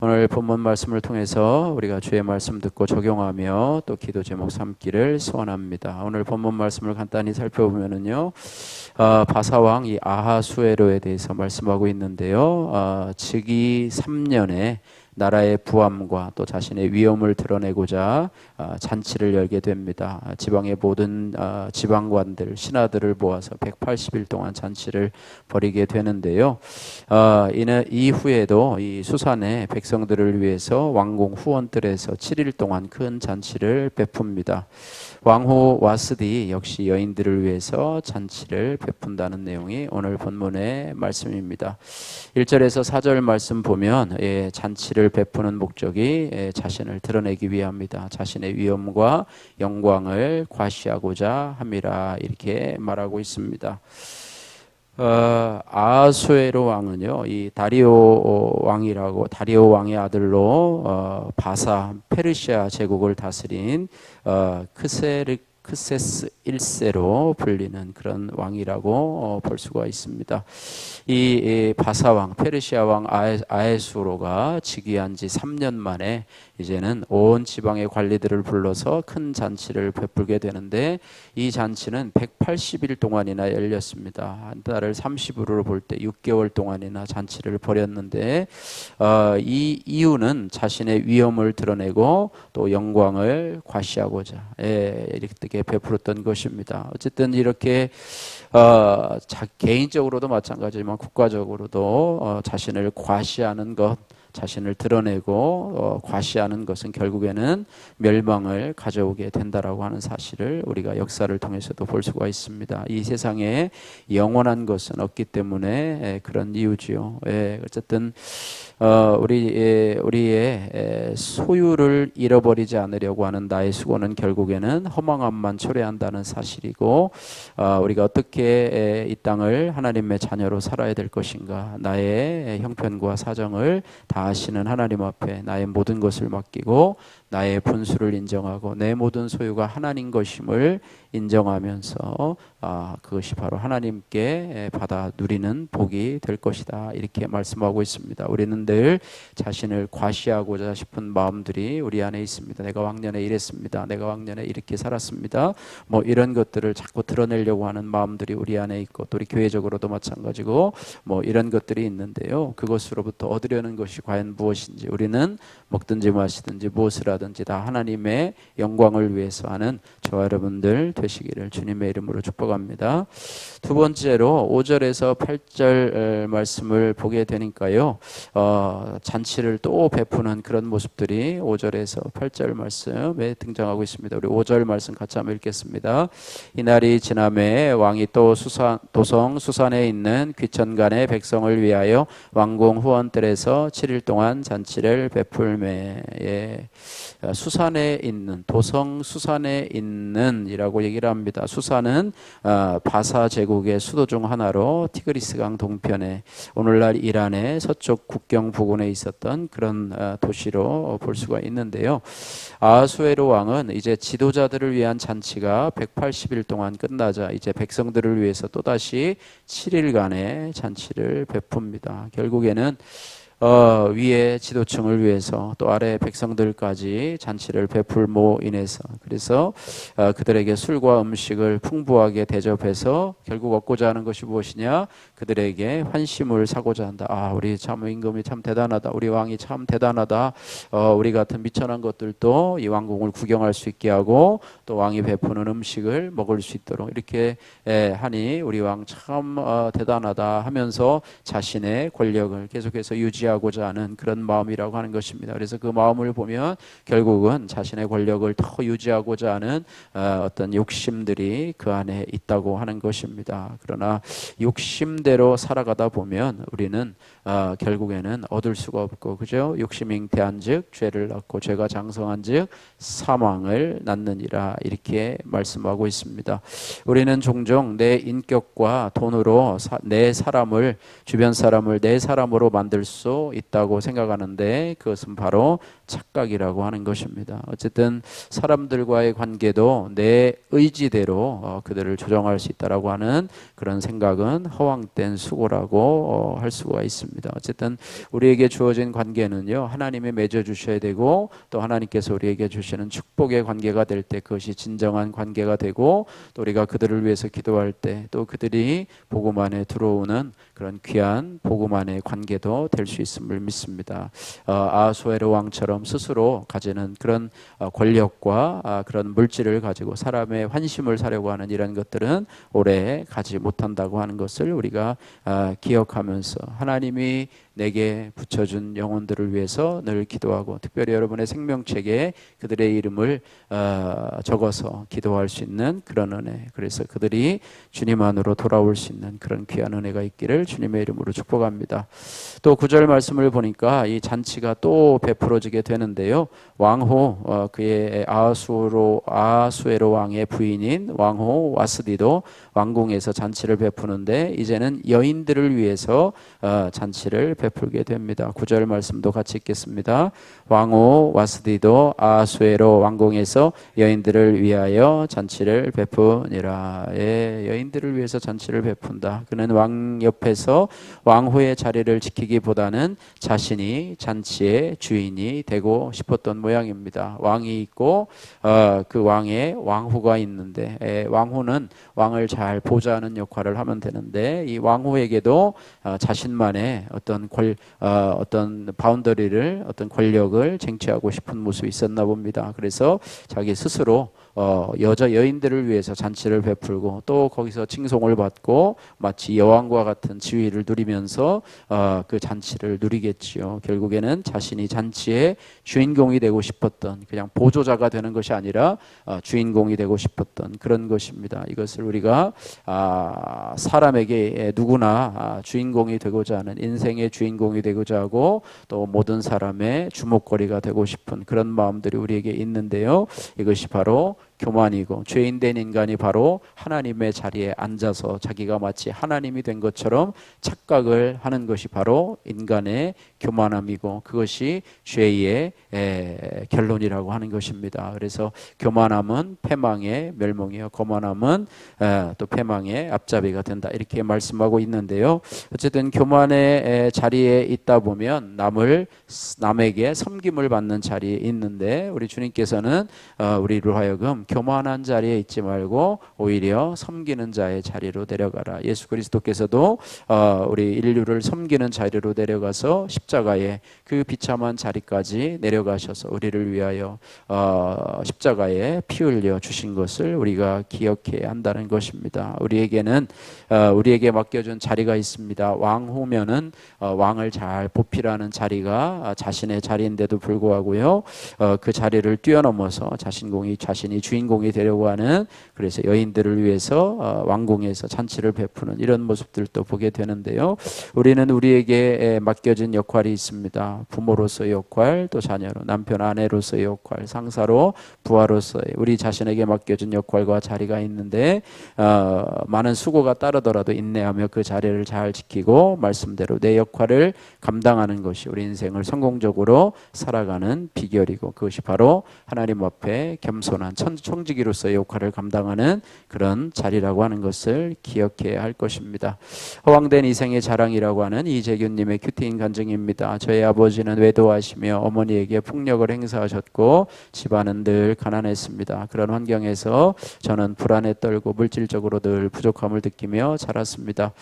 오늘 본문 말씀을 통해서 우리가 주의 말씀 듣고 적용하며 또 기도 제목 삼기를 소원합니다. 오늘 본문 말씀을 간단히 살펴보면은요, 바사왕 이 아하수에로에 대해서 말씀하고 있는데요, 즉위 3년에 나라의 부함과 또 자신의 위엄을 드러내고자 잔치를 열게 됩니다. 지방의 모든 지방관들, 신하들을 모아서 180일 동안 잔치를 벌이게 되는데요. 이는 이후에도 이 수산의 백성들을 위해서 왕궁 후원들에서 7일 동안 큰 잔치를 베풉니다. 왕후 와스디 역시 여인들을 위해서 잔치를 베푼다는 내용이 오늘 본문의 말씀입니다. 1절에서 4절 말씀 보면 잔치를 베푸는 목적이 자신을 드러내기 위함이다. 자신의 위엄과 영광을 과시하고자 함이라 이렇게 말하고 있습니다. 아하수에로 왕은요, 이 다리오 왕이라고 다리오 왕의 아들로 바사 페르시아 제국을 다스린 크세스 1세로 불리는 그런 왕이라고 볼 수가 있습니다. 이 바사 왕, 페르시아 왕 아하수로가 즉위한 지 3년 만에 이제는 온 지방의 관리들을 불러서 큰 잔치를 베풀게 되는데, 이 잔치는 180일 동안이나 열렸습니다. 한 달을 30으로 볼 때 6개월 동안이나 잔치를 벌였는데, 이 이유는 자신의 위엄을 드러내고 또 영광을 과시하고자 이렇게 베풀었던 것입니다. 어쨌든 이렇게 개인적으로도 마찬가지지만 국가적으로도 자신을 과시하는 것, 자신을 드러내고 과시하는 것은 결국에는 멸망을 가져오게 된다라고 하는 사실을 우리가 역사를 통해서도 볼 수가 있습니다. 이 세상에 영원한 것은 없기 때문에 그런 이유지요. 어쨌든 우리의 소유를 잃어버리지 않으려고 하는 나의 수고는 결국에는 허망함만 초래한다는 사실이고, 우리가 어떻게 이 땅을 하나님의 자녀로 살아야 될 것인가, 나의 형편과 사정을 다 아시는 하나님 앞에 나의 모든 것을 맡기고 나의 분수를 인정하고 내 모든 소유가 하나님 것임을 인정하면서 그것이 바로 하나님께 받아 누리는 복이 될 것이다, 이렇게 말씀하고 있습니다. 우리는 늘 자신을 과시하고자 싶은 마음들이 우리 안에 있습니다. 내가 왕년에 이랬습니다. 내가 왕년에 이렇게 살았습니다. 뭐 이런 것들을 자꾸 드러내려고 하는 마음들이 우리 안에 있고, 또 우리 교회적으로도 마찬가지고 뭐 이런 것들이 있는데요, 그것으로부터 얻으려는 것이 과연 무엇인지, 우리는 먹든지 마시든지 무엇을 하든지 다 하나님의 영광을 위해서 하는 저와 여러분들 되시기를 주님의 이름으로 축복합니다. 두 번째로 5절에서 8절 말씀을 보게 되니까요, 잔치를 또 베푸는 그런 모습들이 5절에서 8절 말씀에 등장하고 있습니다. 우리 5절 말씀 같이 한번 읽겠습니다. 이날이 지남에 왕이 또 도성 수산에 있는 귀천간의 백성을 위하여 왕궁 후원들에서 7일 동안 잔치를 베풀매. 수산에 있는, 도성 수산에 있는 이라고 얘기를 합니다. 수산은 바사 제국의 수도 중 하나로 티그리스강 동편에, 오늘날 이란의 서쪽 국경 부근에 있었던 그런 도시로 볼 수가 있는데요, 아하수에로 왕은 이제 지도자들을 위한 잔치가 180일 동안 끝나자 이제 백성들을 위해서 또다시 7일간의 잔치를 베풉니다. 결국에는 위에 지도층을 위해서 또 아래 백성들까지 잔치를 베풀모 인해서, 그래서 그들에게 술과 음식을 풍부하게 대접해서 결국 얻고자 하는 것이 무엇이냐, 그들에게 환심을 사고자 한다. 우리 참 임금이 참 대단하다, 우리 왕이 참 대단하다, 우리 같은 미천한 것들도 이 왕궁을 구경할 수 있게 하고 또 왕이 베푸는 음식을 먹을 수 있도록 이렇게 하니 우리 왕 참 대단하다 하면서 자신의 권력을 계속해서 유지하고자 하는 그런 마음이라고 하는 것입니다. 그래서 그 마음을 보면 결국은 자신의 권력을 더 유지하고자 하는 어떤 욕심들이 그 안에 있다고 하는 것입니다. 그러나 욕심대로 살아가다 보면 우리는 결국에는 얻을 수가 없고, 그죠? 욕심이 잉태한즉 죄를 낳고 죄가 장성한즉 사망을 낳느니라, 이렇게 말씀하고 있습니다. 우리는 종종 내 인격과 돈으로 내 사람을, 주변 사람을 내 사람으로 만들 수 수도 있다고 생각하는데 그것은 바로 착각이라고 하는 것입니다. 어쨌든 사람들과의 관계도 내 의지대로 그들을 조정할 수 있다라고 하는 그런 생각은 허황된 수고라고 할 수가 있습니다. 어쨌든 우리에게 주어진 관계는요, 하나님이 맺어 주셔야 되고 또 하나님께서 우리에게 주시는 축복의 관계가 될 때 그것이 진정한 관계가 되고 또 우리가 그들을 위해서 기도할 때 또 그들이 복음 안에 들어오는 그런 귀한 복음 안의 관계도 될 수 있음을 믿습니다. 아하수에로 왕처럼 스스로 가지는 그런 권력과 그런 물질을 가지고 사람의 환심을 사려고 하는 이런 것들은 오래 가지 못한다고 하는 것을 우리가 기억하면서 하나님이 내게 붙여준 영혼들을 위해서 늘 기도하고 특별히 여러분의 생명책에 그들의 이름을 적어서 기도할 수 있는 그런 은혜, 그래서 그들이 주님 안으로 돌아올 수 있는 그런 귀한 은혜가 있기를 주님의 이름으로 축복합니다. 또 9절 말씀을 보니까 이 잔치가 또 베풀어지게 되는데요, 왕후 그의 아하수에로 왕의 부인인 왕후 와스디도 왕궁에서 잔치를 베푸는데 이제는 여인들을 위해서 잔치를 베풀게 됩니다. 9절 말씀도 같이 읽겠습니다. 왕후 와스디도 아하수에로 왕궁에서 여인들을 위하여 잔치를 베푸니라. 여인들을 위해서 잔치를 베푼다. 그는 왕 옆에서 왕후의 자리를 지키기보다는 자신이 잔치의 주인이 되고 싶었던 모양입니다. 왕이 있고 그 왕에 왕후가 있는데 왕후는 왕을 잘 보좌하는 역할을 하면 되는데 이 왕후에게도 자신만의 어떤 바운더리를, 어떤 권력을 쟁취하고 싶은 모습이 있었나 봅니다. 그래서 자기 스스로 여인들을 위해서 잔치를 베풀고 또 거기서 칭송을 받고 마치 여왕과 같은 지위를 누리면서 그 잔치를 누리겠지요. 결국에는 자신이 잔치의 주인공이 되고 싶었던, 그냥 보조자가 되는 것이 아니라 주인공이 되고 싶었던 그런 것입니다. 이것을 우리가 사람에게 누구나 주인공이 되고자 하는, 인생의 주인공이 되고자 하고 또 모든 사람의 주목거리가 되고 싶은 그런 마음들이 우리에게 있는데요, 이것이 바로 교만이고, 죄인된 인간이 바로 하나님의 자리에 앉아서 자기가 마치 하나님이 된 것처럼 착각을 하는 것이 바로 인간의 교만함이고, 그것이 죄의 결론이라고 하는 것입니다. 그래서 교만함은 패망의 멸망이요, 거만함은 또 패망의 앞잡이가 된다, 이렇게 말씀하고 있는데요, 어쨌든 교만의 자리에 있다 보면 남에게 섬김을 받는 자리에 있는데, 우리 주님께서는 우리로 하여금 교만한 자리에 있지 말고 오히려 섬기는 자의 자리로 내려가라. 예수 그리스도께서도 우리 인류를 섬기는 자리로 내려가서 십자가에 그 비참한 자리까지 내려가셔서 우리를 위하여 십자가에 피 흘려 주신 것을 우리가 기억해야 한다는 것입니다. 우리에게 맡겨준 자리가 있습니다. 왕후면은 왕을 잘 보필하는 자리가 자신의 자리인데도 불구하고요, 그 자리를 뛰어넘어서 자신이 주인공이 되려고 하는, 그래서 여인들을 위해서 왕궁에서 잔치를 베푸는 이런 모습들도 보게 되는데요, 우리는 우리에게 맡겨진 역할이 있습니다. 부모로서의 역할, 또 자녀로, 남편 아내로서의 역할, 상사로, 부하로서의 우리 자신에게 맡겨진 역할과 자리가 있는데 많은 수고가 따르더라도 인내하며 그 자리를 잘 지키고 말씀대로 내 역할을 감당하는 것이 우리 인생을 성공적으로 살아가는 비결이고, 그것이 바로 하나님 앞에 겸손한 청지기로서의 역할을 감당하는 그런 자리라고 하는 것을 기억해야 할 것입니다. 허황된 이생의 자랑이라고 하는 이재균님의 큐티인 간증입니다. 저희 아버지는 외도하시며 어머니에게 폭력을 행사하셨고 집안은 늘 가난했습니다. 그런 환경에서 저는 불안에 떨고 물질적으로 늘 부족함을 느끼며 자랐습니다.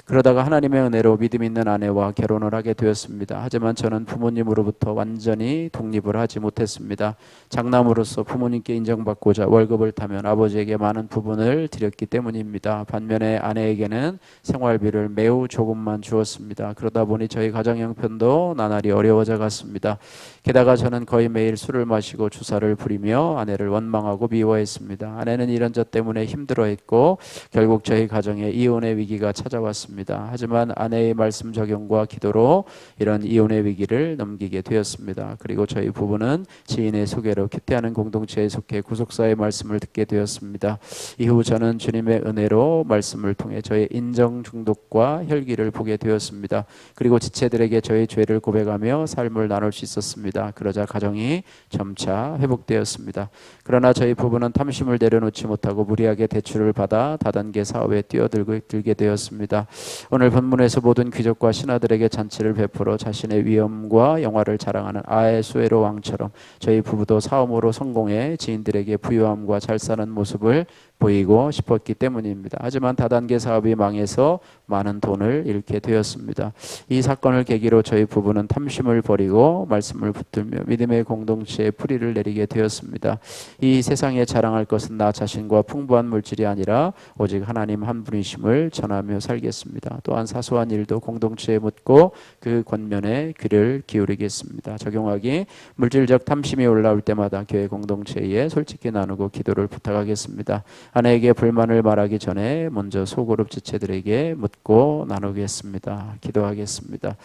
그러다가 하나님의 은혜로 믿음 있는 아내와 결혼을 하게 되었습니다. 하지만 저는 부모님으로부터 완전히 독립을 하지 못했습니다. 장남으로서 부모님께 인정받고자 월급을 타면 아버지에게 많은 부분을 드렸기 때문입니다. 반면에 아내에게는 생활비를 매우 조금만 주었습니다. 그러다 보니 저희 가정 형편도 나날이 어려워져 갔습니다. 게다가 저는 거의 매일 술을 마시고 주사를 부리며 아내를 원망하고 미워했습니다. 아내는 이런 저 때문에 힘들어했고 결국 저희 가정에 이혼의 위기가 찾아왔습니다. 하지만 아내의 말씀 적용과 기도로 이런 이혼의 위기를 넘기게 되었습니다. 그리고 저희 부부는 지인의 소개로 큐티하는 공동체에 속해 구속 목사의 말씀을 듣게 되었습니다. 이후 저는 주님의 은혜로 말씀을 통해 저의 인정 중독과 혈기를 보게 되었습니다. 그리고 지체들에게 저의 죄를 고백하며 삶을 나눌 수 있었습니다. 그러자 가정이 점차 회복되었습니다. 그러나 저희 부부는 탐심을 내려놓지 못하고 무리하게 대출을 받아 다단계 사업에 뛰어들게 되었습니다. 오늘 본문에서 모든 귀족과 신하들에게 잔치를 베풀어 자신의 위엄과 영화를 자랑하는 아하수에로 왕처럼 저희 부부도 사업으로 성공해 지인들에게 부유함과 잘 사는 모습을 보이고 싶었기 때문입니다. 하지만 다단계 사업이 망해서 많은 돈을 잃게 되었습니다. 이 사건을 계기로 저희 부부는 탐심을 버리고 말씀을 붙들며 믿음의 공동체에 뿌리를 내리게 되었습니다. 이 세상에 자랑할 것은 나 자신과 풍부한 물질이 아니라 오직 하나님 한 분이심을 전하며 살겠습니다. 또한 사소한 일도 공동체에 묻고 그 권면에 귀를 기울이겠습니다. 적용하기, 물질적 탐심이 올라올 때마다 교회 공동체에 솔직히 나누고 기도를 부탁하겠습니다. 아내에게 불만을 말하기 전에 먼저 소그룹 지체들에게 묻고 나누겠습니다. 기도하겠습니다.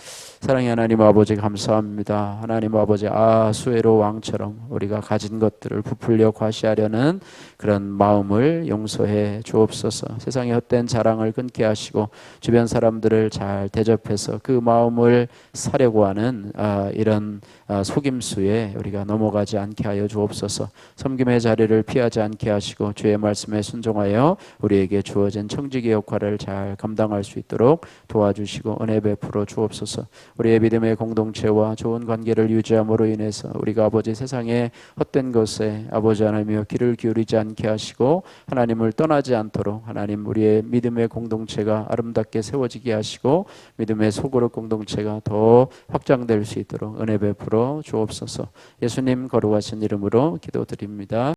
사랑의 하나님 아버지, 감사합니다. 하나님 아버지, 아하수에로 왕처럼 우리가 가진 것들을 부풀려 과시하려는 그런 마음을 용서해 주옵소서. 세상의 헛된 자랑을 끊게 하시고 주변 사람들을 잘 대접해서 그 마음을 사려고 하는 이런 속임수에 우리가 넘어가지 않게 하여 주옵소서. 섬김의 자리를 피하지 않게 하시고 주의 말씀에 순종하여 우리에게 주어진 청지기 역할을 잘 감당할 수 있도록 도와주시고 은혜 베풀어 주옵소서. 우리의 믿음의 공동체와 좋은 관계를 유지함으로 인해서 우리가 아버지 세상의 헛된 것에 아버지 하나님이여 귀를 기울이지 않게 하시고 하나님을 떠나지 않도록 하나님 우리의 믿음의 공동체가 아름답게 세워지게 하시고 믿음의 소그룹 공동체가 더 확장될 수 있도록 은혜 베풀어 주옵소서. 예수님 거룩하신 이름으로 기도드립니다.